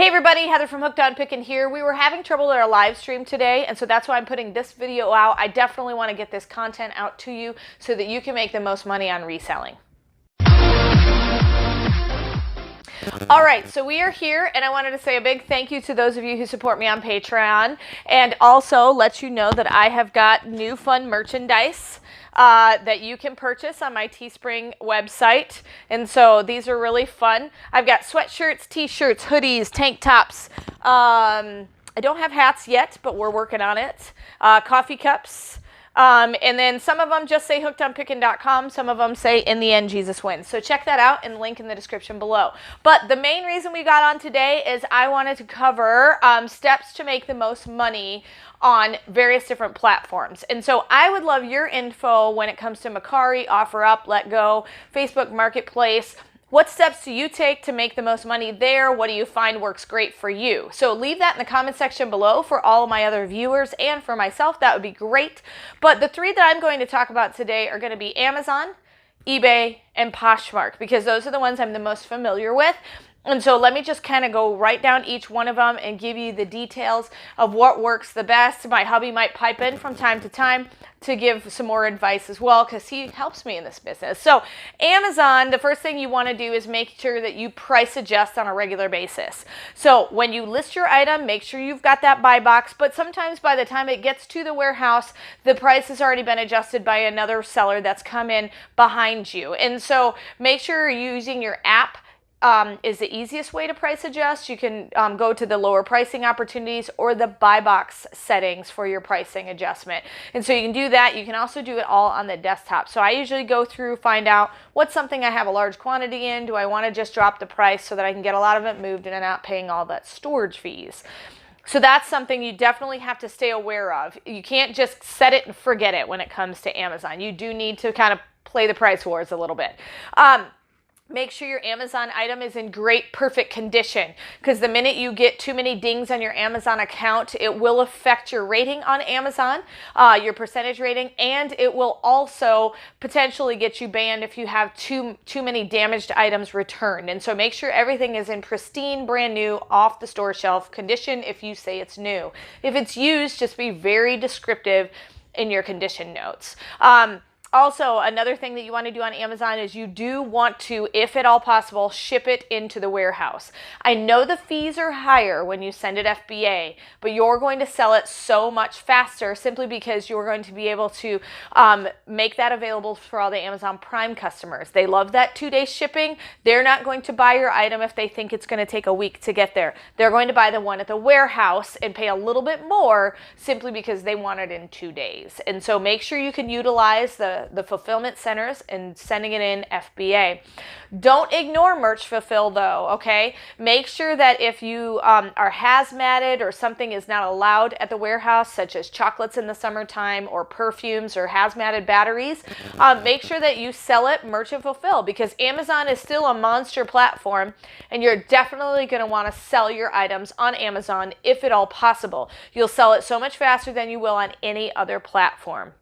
Hey everybody, Heather from Hooked on Pickin here. We were having trouble with our live stream today, and so that's why I'm putting this video out. I definitely want to get this content out to you so that you can make the most money on reselling. All right, so we are here, and I wanted to say a big thank you to those of you who support me on Patreon, and also let you know that I have got new fun merchandise that you can purchase on my Teespring website. And so these are really fun. I've got sweatshirts, t-shirts, hoodies, tank tops. I don't have hats yet, but we're working on it. Coffee cups. And then some of them just say hookedonpickin.com. Some of them say in the end, Jesus wins. So check that out and link in the description below. But the main reason we got on today is I wanted to cover steps to make the most money on various different platforms. And so I would love your info when it comes to Mercari, OfferUp, LetGo, Facebook Marketplace. What steps do you take to make the most money there? What do you find works great for you? So leave that in the comment section below for all of my other viewers and for myself. That would be great. But the three that I'm going to talk about today are going to be Amazon, eBay, and Poshmark, because those are the ones I'm the most familiar with. And so let me just kind of go right down each one of them and give you the details of what works the best. My hubby might pipe in from time to time to give some more advice as well, because he helps me in this business. So Amazon, the first thing you want to do is make sure that you price adjust on a regular basis. So when you list your item, make sure you've got that buy box, but sometimes by the time it gets to the warehouse, the price has already been adjusted by another seller that's come in behind you. And so make sure you're using your app. Is the easiest way to price adjust. You can go to the lower pricing opportunities or the buy box settings for your pricing adjustment. And so you can do that. You can also do it all on the desktop. So I usually go through, find out what's something I have a large quantity in. Do I want to just drop the price so that I can get a lot of it moved and I'm not paying all that storage fees? So that's something you definitely have to stay aware of. You can't just set it and forget it when it comes to Amazon. You do need to kind of play the price wars a little bit. Make sure your Amazon item is in great, perfect condition, because the minute you get too many dings on your Amazon account, it will affect your rating on Amazon, your percentage rating, and it will also potentially get you banned if you have too many damaged items returned. And so make sure everything is in pristine, brand new, off the store shelf condition if you say it's new. If it's used, just be very descriptive in your condition notes. Also, another thing that you want to do on Amazon is you do want to, if at all possible, ship it into the warehouse. I know the fees are higher when you send it FBA, but you're going to sell it so much faster simply because you're going to be able to make that available for all the Amazon Prime customers. They love that 2-day shipping. They're not going to buy your item if they think it's going to take a week to get there. They're going to buy the one at the warehouse and pay a little bit more simply because they want it in 2 days. And so make sure you can utilize the fulfillment centers and sending it in FBA. Don't ignore merch fulfill though, okay? Make sure that if you are hazmated or something is not allowed at the warehouse, such as chocolates in the summertime or perfumes or hazmated batteries, make sure that you sell it merchant fulfill, because Amazon is still a monster platform and you're definitely going to want to sell your items on Amazon if at all possible. You'll sell it so much faster than you will on any other platform,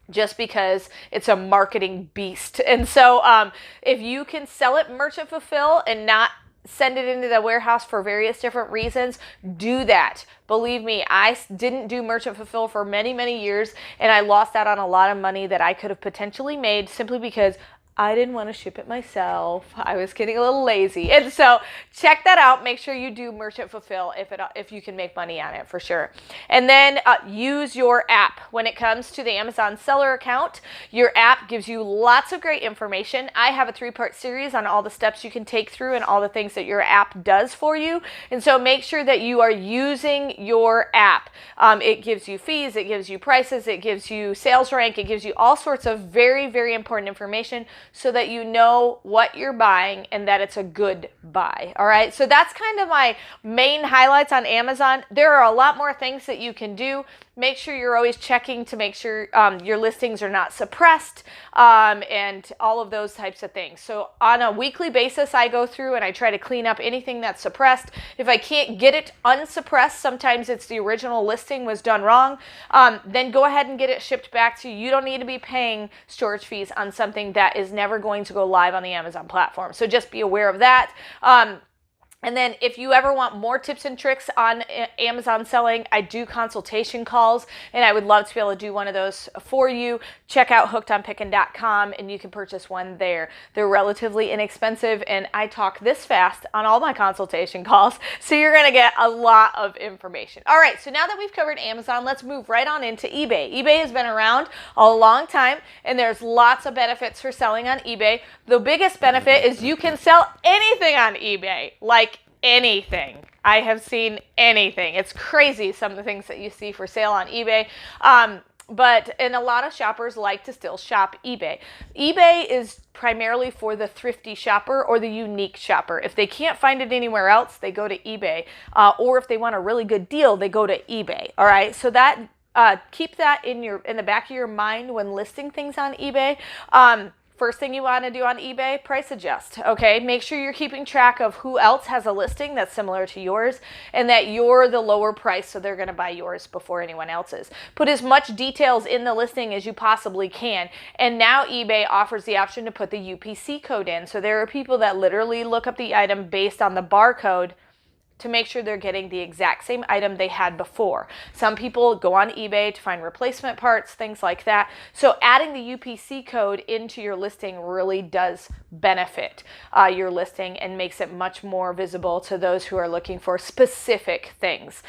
just because it's a marketing beast. And so if you can sell it merchant fulfill and not send it into the warehouse for various different reasons, do that. Believe me, I didn't do merchant fulfill for many, many years, and I lost out on a lot of money that I could have potentially made simply because I didn't want to ship it myself. I was getting a little lazy. And so check that out. Make sure you do merchant fulfill if you can make money on it, for sure. And then use your app. When it comes to the Amazon seller account, your app gives you lots of great information. I have a 3-part series on all the steps you can take through and all the things that your app does for you. And so make sure that you are using your app. It gives you fees, it gives you prices, it gives you sales rank, it gives you all sorts of very, very important information, so that you know what you're buying and that it's a good buy. All right, so that's kind of my main highlights on Amazon. There are a lot more things that you can do. Make sure you're always checking to make sure your listings are not suppressed and all of those types of things. So on a weekly basis, I go through and I try to clean up anything that's suppressed. If I can't get it unsuppressed, sometimes it's the original listing was done wrong, then go ahead and get it shipped back to you. You don't need to be paying storage fees on something that is never going to go live on the Amazon platform. So just be aware of that. And then if you ever want more tips and tricks on Amazon selling, I do consultation calls, and I would love to be able to do one of those for you. Check out hookedonpickin.com, and you can purchase one there. They're relatively inexpensive, and I talk this fast on all my consultation calls, so you're going to get a lot of information. All right, so now that we've covered Amazon, let's move right on into eBay. eBay has been around a long time, and there's lots of benefits for selling on eBay. The biggest benefit is you can sell anything on eBay, like anything. I have seen anything. It's crazy some of the things that you see for sale on eBay. And a lot of shoppers like to still shop eBay. eBay is primarily for the thrifty shopper or the unique shopper. If they can't find it anywhere else, they go to eBay. Or if they want a really good deal, they go to eBay. All right. So that keep that in the back of your mind when listing things on eBay. First thing you want to do on eBay, price adjust, okay? Make sure you're keeping track of who else has a listing that's similar to yours and that you're the lower price, so they're going to buy yours before anyone else's. Put as much details in the listing as you possibly can. And now eBay offers the option to put the UPC code in. So there are people that literally look up the item based on the barcode to make sure they're getting the exact same item they had before. Some people go on eBay to find replacement parts, things like that. So adding the UPC code into your listing really does benefit your listing and makes it much more visible to those who are looking for specific things.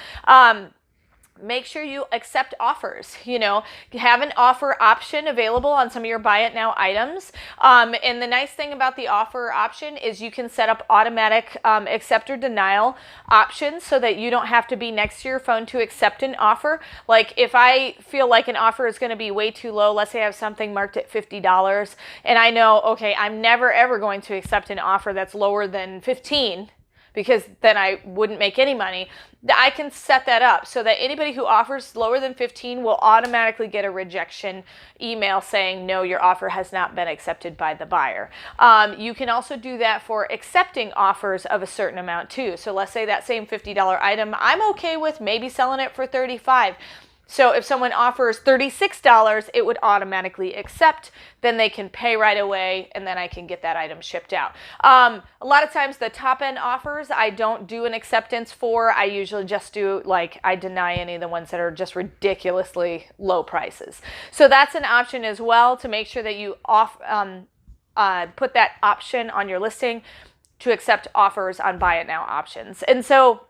Make sure you accept offers. Have an offer option available on some of your buy it now items. And the nice thing about the offer option is you can set up automatic accept or denial options so that you don't have to be next to your phone to accept an offer. Like if I feel like an offer is going to be way too low, let's say I have something marked at $50 and I know, okay, I'm never ever going to accept an offer that's lower than $15 because then I wouldn't make any money. I can set that up so that anybody who offers lower than 15 will automatically get a rejection email saying, no, your offer has not been accepted by the buyer. You can also do that for accepting offers of a certain amount too. So let's say that same $50 item, I'm okay with maybe selling it for $35. So if someone offers $36, it would automatically accept. Then they can pay right away, and then I can get that item shipped out. A lot of times the top end offers, I don't do an acceptance for. I usually just do, I deny any of the ones that are just ridiculously low prices. So that's an option as well to make sure that you put that option on your listing to accept offers on buy it now options. And so,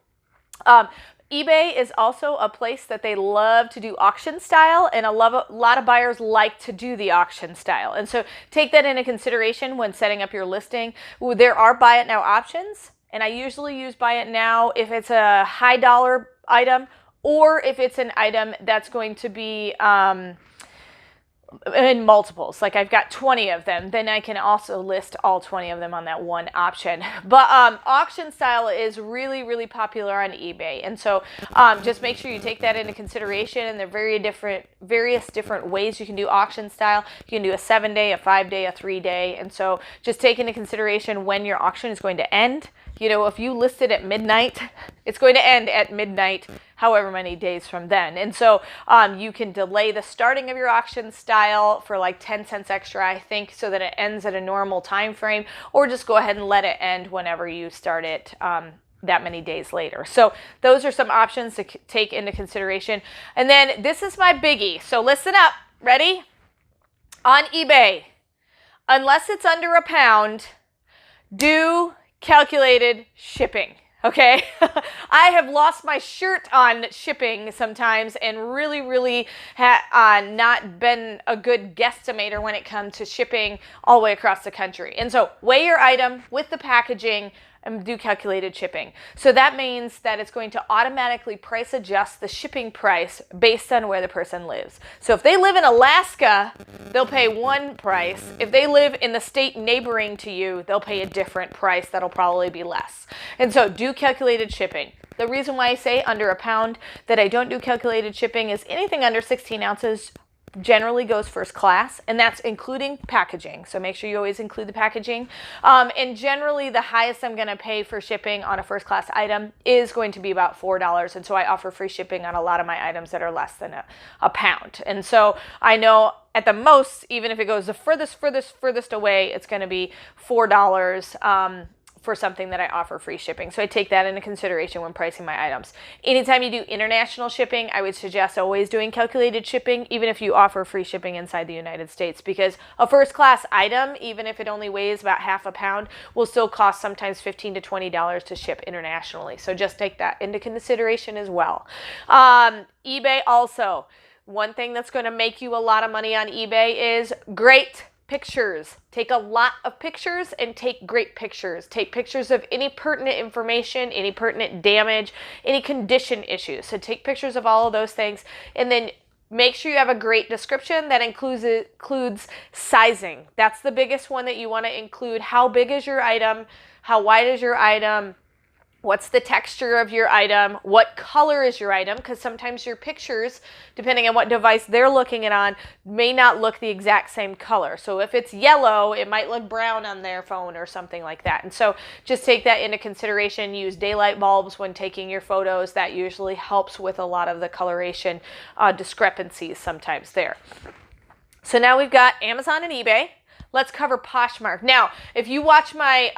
eBay is also a place that they love to do auction style, and a lot of buyers like to do the auction style. And so take that into consideration when setting up your listing. There are buy it now options, and I usually use buy it now if it's a high dollar item or if it's an item that's going to be in multiples, like I've got 20 of them, then I can also list all 20 of them on that one option. But auction style is really, really popular on eBay. And so just make sure you take that into consideration. And there are various different ways you can do auction style. You can do a 7-day, a 5-day, a 3-day. And so just take into consideration when your auction is going to end. If you list it at midnight, it's going to end at midnight, however many days from then. And so you can delay the starting of your auction style for like 10 cents extra, I think, so that it ends at a normal time frame, or just go ahead and let it end whenever you start it that many days later. So those are some options to take into consideration. And then this is my biggie. So listen up. Ready? On eBay, unless it's under a pound, do calculated shipping. Okay. I have lost my shirt on shipping sometimes and really not been a good guesstimator when it comes to shipping all the way across the country. And so weigh your item with the packaging and do calculated shipping. So that means that it's going to automatically price adjust the shipping price based on where the person lives. So if they live in Alaska, they'll pay one price. If they live in the state neighboring to you, they'll pay a different price that'll probably be less. And so do calculated shipping. The reason why I say under a pound that I don't do calculated shipping is anything under 16 ounces generally goes first class, and that's including packaging. So make sure you always include the packaging. And generally the highest I'm going to pay for shipping on a first class item is going to be about $4. And so I offer free shipping on a lot of my items that are less than a pound. And so I know at the most, even if it goes the furthest away, it's going to be $4 for something that I offer free shipping. So I take that into consideration when pricing my items. Anytime you do international shipping, I would suggest always doing calculated shipping, even if you offer free shipping inside the United States, because a first class item, even if it only weighs about half a pound, will still cost sometimes $15 to $20 to ship internationally. So just take that into consideration as well. eBay also. One thing that's going to make you a lot of money on eBay is great pictures. Take a lot of pictures and take great pictures. Take pictures of any pertinent information, any pertinent damage, any condition issues. So take pictures of all of those things, and then make sure you have a great description that includes sizing. That's the biggest one that you want to include. How big is your item? How wide is your item? What's the texture of your item? What color is your item? Because sometimes your pictures, depending on what device they're looking it on, may not look the exact same color. So if it's yellow, it might look brown on their phone or something like that. And so just take that into consideration. Use daylight bulbs when taking your photos. That usually helps with a lot of the coloration discrepancies sometimes there. So now we've got Amazon and eBay. Let's cover Poshmark. Now, if you watch my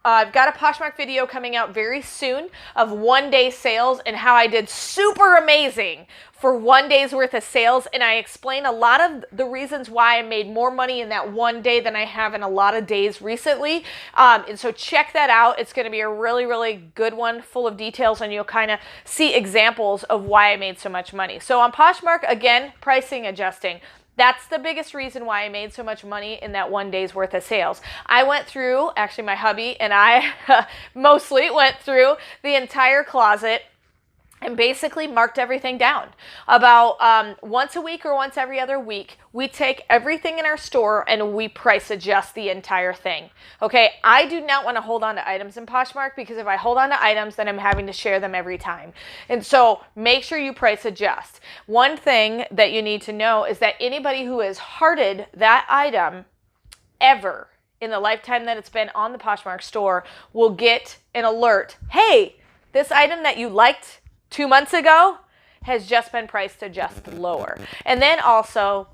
I've got a Poshmark video coming out very soon of 1 day sales and how I did super amazing for 1 day's worth of sales. And I explain a lot of the reasons why I made more money in that 1 day than I have in a lot of days recently. And so check that out. It's going to be a really, really good one full of details, and you'll kind of see examples of why I made so much money. So on Poshmark, again, pricing adjusting. That's the biggest reason why I made so much money in that 1 day's worth of sales. I went through, actually my hubby and I mostly went through the entire closet and basically marked everything down. About once a week or once every other week, we take everything in our store and we price adjust the entire thing. Okay, I do not want to hold on to items in Poshmark, because if I hold on to items, then I'm having to share them every time. And so make sure you price adjust. One thing that you need to know is that anybody who has hearted that item ever in the lifetime that it's been on the Poshmark store will get an alert. Hey, this item that you liked 2 months ago has just been priced adjusted lower. And then also,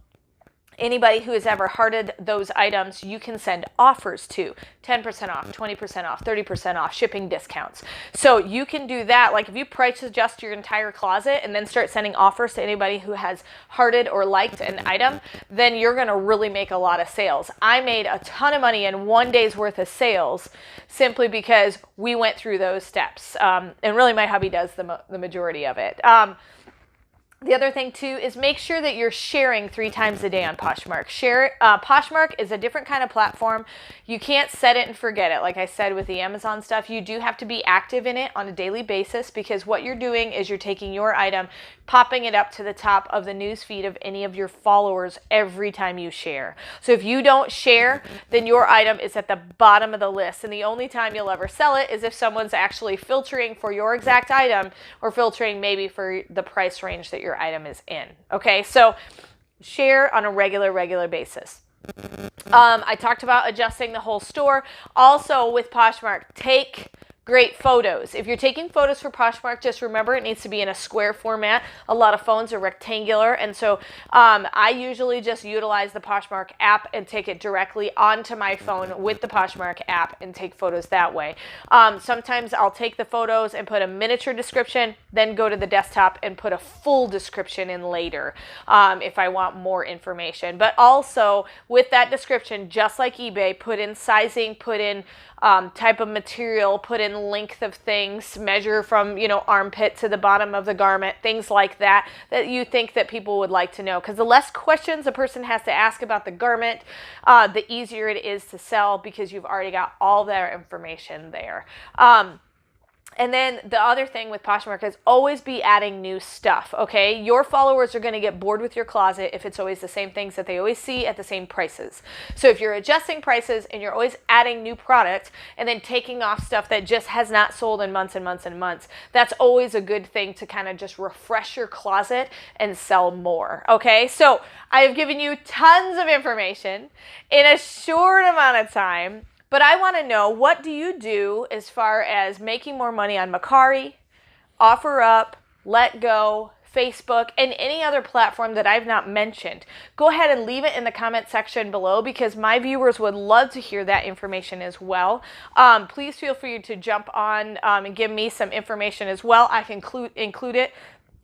anybody who has ever hearted those items, you can send offers to 10% off, 20% off, 30% off, shipping discounts. So you can do that. Like if you price adjust your entire closet and then start sending offers to anybody who has hearted or liked an item, then you're going to really make a lot of sales. I made a ton of money in 1 day's worth of sales simply because we went through those steps. And really my hubby does the majority of it. The other thing too is make sure that you're sharing 3 times a day on Poshmark. Poshmark is a different kind of platform. You can't set it and forget it. Like I said with the Amazon stuff, you do have to be active in it on a daily basis, because what you're doing is you're taking your item, popping it up to the top of the news feed of any of your followers every time you share. So if you don't share, then your item is at the bottom of the list. And the only time you'll ever sell it is if someone's actually filtering for your exact item, or filtering maybe for the price range that your item is in. Okay, so share on a regular basis. I talked about adjusting the whole store. Also with Poshmark, take great photos. If you're taking photos for Poshmark, just remember it needs to be in a square format. A lot of phones are rectangular, and so I usually just utilize the Poshmark app and take it directly onto my phone with the Poshmark app and take photos that way. Sometimes I'll take the photos and put a miniature description, then go to the desktop and put a full description in later if I want more information. But also with that description, just like eBay, put in sizing, put in type of material, put in length of things, measure from, armpit to the bottom of the garment, things like that you think that people would like to know. Because the less questions a person has to ask about the garment, the easier it is to sell, because you've already got all their information there. And then the other thing with Poshmark is always be adding new stuff, okay? Your followers are going to get bored with your closet if it's always the same things that they always see at the same prices. So if you're adjusting prices and you're always adding new product and then taking off stuff that just has not sold in months and months and months, that's always a good thing to kind of just refresh your closet and sell more, okay? So I have given you tons of information in a short amount of time. But I want to know, what do you do as far as making more money on Mercari, OfferUp, Let Go, Facebook, and any other platform that I've not mentioned. Go ahead and leave it in the comment section below because my viewers would love to hear that information as well. Please feel free to jump on and give me some information as well. I can include it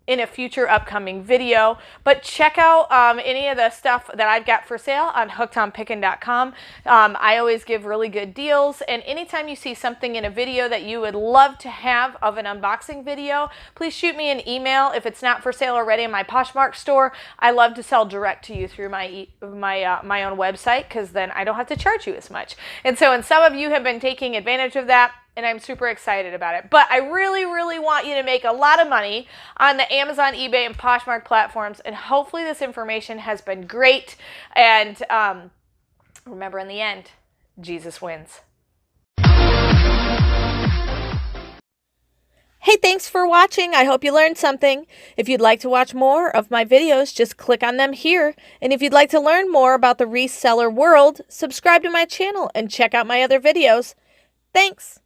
in a future upcoming video, but check out any of the stuff that I've got for sale on hookedonpickin.com. I always give really good deals, and anytime you see something in a video that you would love to have of an unboxing video, please shoot me an email. If it's not for sale already in my Poshmark store, I love to sell direct to you through my own website, because then I don't have to charge you as much. And some of you have been taking advantage of that, and I'm super excited about it. But I really, really want you to make a lot of money on the Amazon, eBay, and Poshmark platforms, and hopefully this information has been great. And remember, in the end, Jesus wins. Hey, thanks for watching. I hope you learned something. If you'd like to watch more of my videos, just click on them here. And if you'd like to learn more about the reseller world, subscribe to my channel and check out my other videos. Thanks.